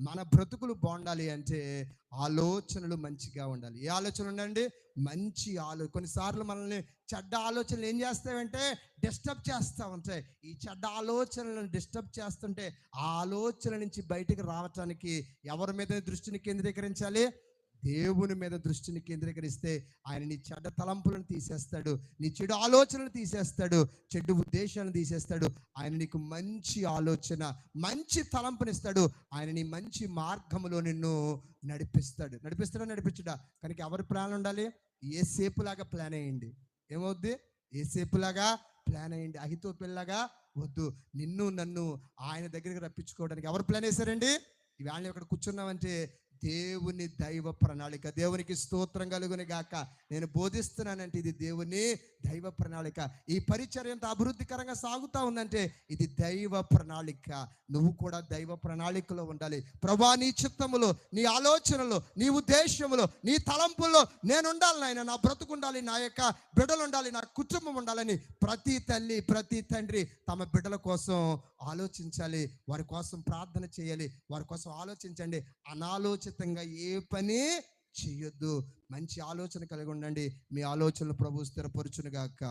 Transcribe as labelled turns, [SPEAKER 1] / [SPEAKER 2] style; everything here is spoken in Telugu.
[SPEAKER 1] మన బ్రతుకులు బాగుండాలి అంటే ఆలోచనలు మంచిగా ఉండాలి. ఏ ఆలోచన ఉండండి? మంచి కొన్నిసార్లు మనల్ని చెడ్డ ఆలోచనలు ఏం చేస్తాయంటే డిస్టర్బ్ చేస్తూ ఉంటాయి. ఈ చెడ్డ ఆలోచనలను డిస్టర్బ్ చేస్తుంటే ఆ ఆలోచన నుంచి బయటకు రావటానికి ఎవరి మీద దృష్టిని కేంద్రీకరించాలి? దేవుని మీద దృష్టిని కేంద్రీకరిస్తే ఆయన నీ చెడ్డ తలంపులను తీసేస్తాడు, నీ చెడు ఆలోచనలు తీసేస్తాడు, చెడు ఉద్దేశాలను తీసేస్తాడు. ఆయన నీకు మంచి ఆలోచన, మంచి తలంపునిస్తాడు. ఆయన నీ మంచి మార్గంలో నిన్ను నడిపిస్తాడా? కనుక ఎవరి ప్లాన్ ఉండాలి? యోసేపులాగా ప్లాన్ అయ్యండి. ఏమవుద్ది? యోసేపులాగా ప్లాన్ అయ్యండి. అహితోపెల్లాగా వద్దు. నిన్ను నన్ను ఆయన దగ్గరికి రప్పించుకోవడానికి ఎవరు ప్లాన్ వేశారండి? ఇవాళ ఇక్కడ కూర్చున్నామంటే దేవుని దైవ ప్రణాళిక. దేవునికి స్తోత్రం కలుగును గాక. నేను బోధిస్తున్నానంటే ఇది దేవుని దైవ ప్రణాళిక. ఈ పరిచర్య ఎంత అభివృద్ధికరంగా సాగుతూ ఉందంటే ఇది దైవ ప్రణాళిక. నువ్వు కూడా దైవ ప్రణాళికలో ఉండాలి. ప్రభువా, నీ చిత్తములో, నీ ఆలోచనలో, నీ ఉద్దేశంలో, నీ తలంపుల్లో నేను ఉండాలి నాయన. నా బ్రతుకు ఉండాలి, నా యొక్క బిడ్డలు ఉండాలి, నా కుటుంబం ఉండాలని ప్రతి తల్లి, ప్రతి తండ్రి తమ బిడ్డల కోసం ఆలోచించాలి, వారి కోసం ప్రార్థన చేయాలి, వారి కోసం ఆలోచించండి. అనాలోచితంగా ఏ పని చేయొద్దు. మంచి ఆలోచన కలిగి ఉండండి. మీ ఆలోచనలు ప్రభు స్థిరపరచును గాక.